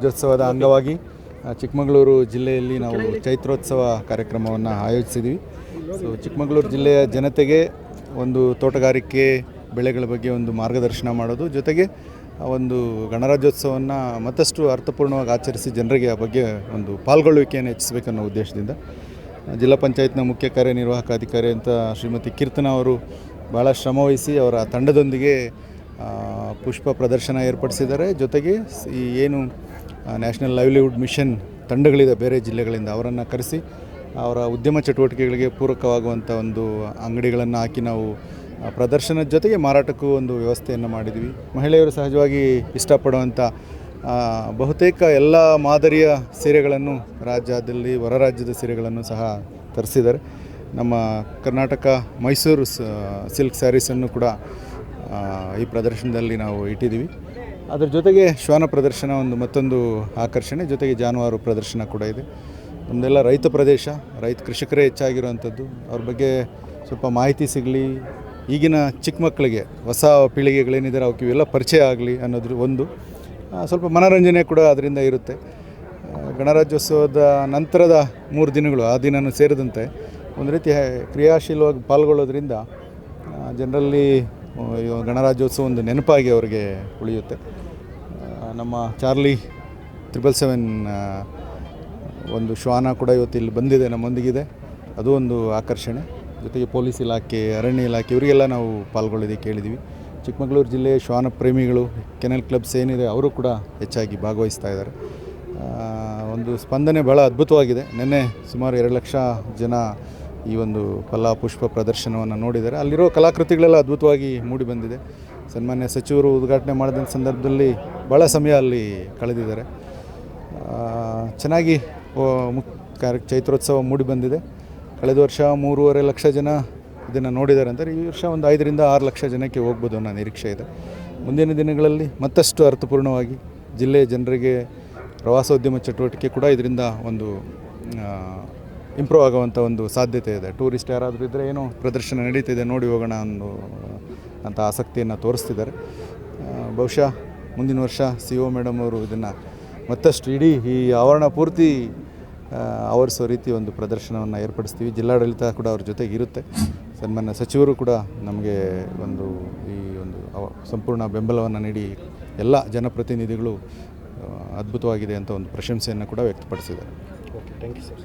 ರಾಜ್ಯೋತ್ಸವದ ಅಂಗವಾಗಿ ಚಿಕ್ಕಮಗಳೂರು ಜಿಲ್ಲೆಯಲ್ಲಿ ನಾವು ಚೈತ್ರೋತ್ಸವ ಕಾರ್ಯಕ್ರಮವನ್ನು ಆಯೋಜಿಸಿದ್ದೀವಿ. ಚಿಕ್ಕಮಗಳೂರು ಜಿಲ್ಲೆಯ ಜನತೆಗೆ ಒಂದು ತೋಟಗಾರಿಕೆ ಬೆಳೆಗಳ ಬಗ್ಗೆ ಒಂದು ಮಾರ್ಗದರ್ಶನ ಮಾಡೋದು, ಜೊತೆಗೆ ಒಂದು ಗಣರಾಜ್ಯೋತ್ಸವವನ್ನು ಮತ್ತಷ್ಟು ಅರ್ಥಪೂರ್ಣವಾಗಿ ಆಚರಿಸಿ ಜನರಿಗೆ ಆ ಬಗ್ಗೆ ಒಂದು ಪಾಲ್ಗೊಳ್ಳುವಿಕೆಯನ್ನು ಹೆಚ್ಚಿಸಬೇಕನ್ನೋ ಉದ್ದೇಶದಿಂದ ಜಿಲ್ಲಾ ಪಂಚಾಯತ್ನ ಮುಖ್ಯ ಕಾರ್ಯನಿರ್ವಾಹಕ ಅಧಿಕಾರಿ ಅಂತ ಶ್ರೀಮತಿ ಕೀರ್ತನಾ ಅವರು ಭಾಳ ಶ್ರಮವಹಿಸಿ ಅವರ ತಂಡದೊಂದಿಗೆ ಪುಷ್ಪ ಪ್ರದರ್ಶನ ಏರ್ಪಡಿಸಿದ್ದಾರೆ. ಜೊತೆಗೆ ಈ ಏನು ನ್ಯಾಷನಲ್ ಲೈವ್ಲಿಹುಡ್ ಮಿಷನ್ ತಂಡಗಳಿದೆ ಬೇರೆ ಜಿಲ್ಲೆಗಳಿಂದ, ಅವರನ್ನು ಕರೆಸಿ ಅವರ ಉದ್ಯಮ ಚಟುವಟಿಕೆಗಳಿಗೆ ಪೂರಕವಾಗುವಂಥ ಒಂದು ಅಂಗಡಿಗಳನ್ನು ಹಾಕಿ ನಾವು ಪ್ರದರ್ಶನದ ಜೊತೆಗೆ ಮಾರಾಟಕ್ಕೂ ಒಂದು ವ್ಯವಸ್ಥೆಯನ್ನು ಮಾಡಿದ್ವಿ. ಮಹಿಳೆಯರು ಸಹಜವಾಗಿ ಇಷ್ಟಪಡುವಂಥ ಬಹುತೇಕ ಎಲ್ಲ ಮಾದರಿಯ ಸೀರೆಗಳನ್ನು ರಾಜ್ಯದಲ್ಲಿ ಹೊರ ರಾಜ್ಯದ ಸೀರೆಗಳನ್ನು ಸಹ ತರಿಸಿದ್ದಾರೆ. ನಮ್ಮ ಕರ್ನಾಟಕ ಮೈಸೂರು ಸಿಲ್ಕ್ ಸ್ಯಾರೀಸನ್ನು ಕೂಡ ಈ ಪ್ರದರ್ಶನದಲ್ಲಿ ನಾವು ಇಟ್ಟಿದ್ದೀವಿ. ಅದರ ಜೊತೆಗೆ ಶ್ವಾನ ಪ್ರದರ್ಶನ ಮತ್ತೊಂದು ಆಕರ್ಷಣೆ, ಜೊತೆಗೆ ಜಾನುವಾರು ಪ್ರದರ್ಶನ ಕೂಡ ಇದೆ. ನಮ್ಮದೆಲ್ಲ ರೈತ ಪ್ರದೇಶ, ಕೃಷಿಕರೇ ಹೆಚ್ಚಾಗಿರುವಂಥದ್ದು. ಅವ್ರ ಬಗ್ಗೆ ಸ್ವಲ್ಪ ಮಾಹಿತಿ ಸಿಗಲಿ, ಈಗಿನ ಚಿಕ್ಕ ಮಕ್ಕಳಿಗೆ ಹೊಸ ಪೀಳಿಗೆಗಳೇನಿದ್ದಾರೆ ಅವಕ್ಕೆ ಇವೆಲ್ಲ ಪರಿಚಯ ಆಗಲಿ ಅನ್ನೋದ್ರ ಒಂದು ಸ್ವಲ್ಪ ಮನೋರಂಜನೆ ಕೂಡ ಅದರಿಂದ ಇರುತ್ತೆ. ಗಣರಾಜ್ಯೋತ್ಸವದ ನಂತರದ 3 ದಿನಗಳು ಆ ದಿನವೂ ಸೇರಿದಂತೆ ಒಂದು ರೀತಿ ಕ್ರಿಯಾಶೀಲವಾಗಿ ಪಾಲ್ಗೊಳ್ಳೋದ್ರಿಂದ ಜನರಲ್ಲಿ ಗಣರಾಜ್ಯೋತ್ಸವ ಒಂದು ನೆನಪಾಗಿ ಅವರಿಗೆ ಉಳಿಯುತ್ತೆ. ನಮ್ಮ ಚಾರ್ಲಿ 777 ಒಂದು ಶ್ವಾನ ಕೂಡ ಇವತ್ತು ಇಲ್ಲಿ ಬಂದಿದೆ, ನಮ್ಮೊಂದಿಗಿದೆ. ಅದು ಒಂದು ಆಕರ್ಷಣೆ. ಜೊತೆಗೆ ಪೊಲೀಸ್ ಇಲಾಖೆ, ಅರಣ್ಯ ಇಲಾಖೆ ಇವರಿಗೆಲ್ಲ ನಾವು ಪಾಲ್ಗೊಳ್ಳೋದಕ್ಕೆ ಕೇಳಿದ್ದೀವಿ. ಚಿಕ್ಕಮಗಳೂರು ಜಿಲ್ಲೆಯ ಶ್ವಾನ ಪ್ರೇಮಿಗಳು, ಕೆನಲ್ ಕ್ಲಬ್ಸ್ ಏನಿದೆ ಅವರು ಕೂಡ ಹೆಚ್ಚಾಗಿ ಭಾಗವಹಿಸ್ತಾ ಇದ್ದಾರೆ. ಒಂದು ಸ್ಪಂದನೆ ಭಾಳ ಅದ್ಭುತವಾಗಿದೆ. ನಿನ್ನೆ ಸುಮಾರು 2 ಲಕ್ಷ ಜನ ಈ ಒಂದು ಪುಷ್ಪ ಪ್ರದರ್ಶನವನ್ನು ನೋಡಿದ್ದಾರೆ. ಅಲ್ಲಿರೋ ಕಲಾಕೃತಿಗಳೆಲ್ಲ ಅದ್ಭುತವಾಗಿ ಮೂಡಿ ಬಂದಿದೆ. ಸನ್ಮಾನ್ಯ ಸಚಿವರು ಉದ್ಘಾಟನೆ ಮಾಡಿದ ಸಂದರ್ಭದಲ್ಲಿ ಭಾಳ ಸಮಯ ಅಲ್ಲಿ ಕಳೆದಿದ್ದಾರೆ. ಚೆನ್ನಾಗಿ ಚೈತ್ರೋತ್ಸವ ಮೂಡಿ ಬಂದಿದೆ. ಕಳೆದ ವರ್ಷ 3.5 ಲಕ್ಷ ಜನ ಇದನ್ನು ನೋಡಿದ್ದಾರೆ ಅಂದರೆ ಈ ವರ್ಷ ಒಂದು 5 ರಿಂದ 6 ಲಕ್ಷ ಜನಕ್ಕೆ ಹೋಗ್ಬೋದು ಅನ್ನೋ ನಿರೀಕ್ಷೆ ಇದೆ. ಮುಂದಿನ ದಿನಗಳಲ್ಲಿ ಮತ್ತಷ್ಟು ಅರ್ಥಪೂರ್ಣವಾಗಿ ಜಿಲ್ಲೆಯ ಜನರಿಗೆ ಪ್ರವಾಸೋದ್ಯಮ ಚಟುವಟಿಕೆ ಕೂಡ ಇದರಿಂದ ಒಂದು ಇಂಪ್ರೂವ್ ಆಗುವಂಥ ಒಂದು ಸಾಧ್ಯತೆ ಇದೆ. ಟೂರಿಸ್ಟ್ ಯಾರಾದರೂ ಇದ್ದರೆ ಏನೋ ಪ್ರದರ್ಶನ ನಡೀತಿದೆ ನೋಡಿ ಹೋಗೋಣ ಅಂತ ಆಸಕ್ತಿಯನ್ನು ತೋರಿಸ್ತಿದ್ದಾರೆ. ಬಹುಶಃ ಮುಂದಿನ ವರ್ಷ CO ಮೇಡಮ್ ಅವರು ಇದನ್ನು ಮತ್ತಷ್ಟು ಇಡೀ ಈ ಆವರಣ ಪೂರ್ತಿ ಆವರಿಸೋ ರೀತಿ ಒಂದು ಪ್ರದರ್ಶನವನ್ನು ಏರ್ಪಡಿಸ್ತೀವಿ. ಜಿಲ್ಲಾಡಳಿತ ಕೂಡ ಅವ್ರ ಜೊತೆಗೆ ಇರುತ್ತೆ. ಸನ್ಮಾನ್ಯ ಸಚಿವರು ಕೂಡ ನಮಗೆ ಈ ಒಂದು ಸಂಪೂರ್ಣ ಬೆಂಬಲವನ್ನು ನೀಡಿ ಎಲ್ಲ ಜನಪ್ರತಿನಿಧಿಗಳು ಅದ್ಭುತವಾಗಿದೆ ಅಂತ ಒಂದು ಪ್ರಶಂಸೆಯನ್ನು ಕೂಡ ವ್ಯಕ್ತಪಡಿಸಿದ್ದಾರೆ. Okay, thank you sir.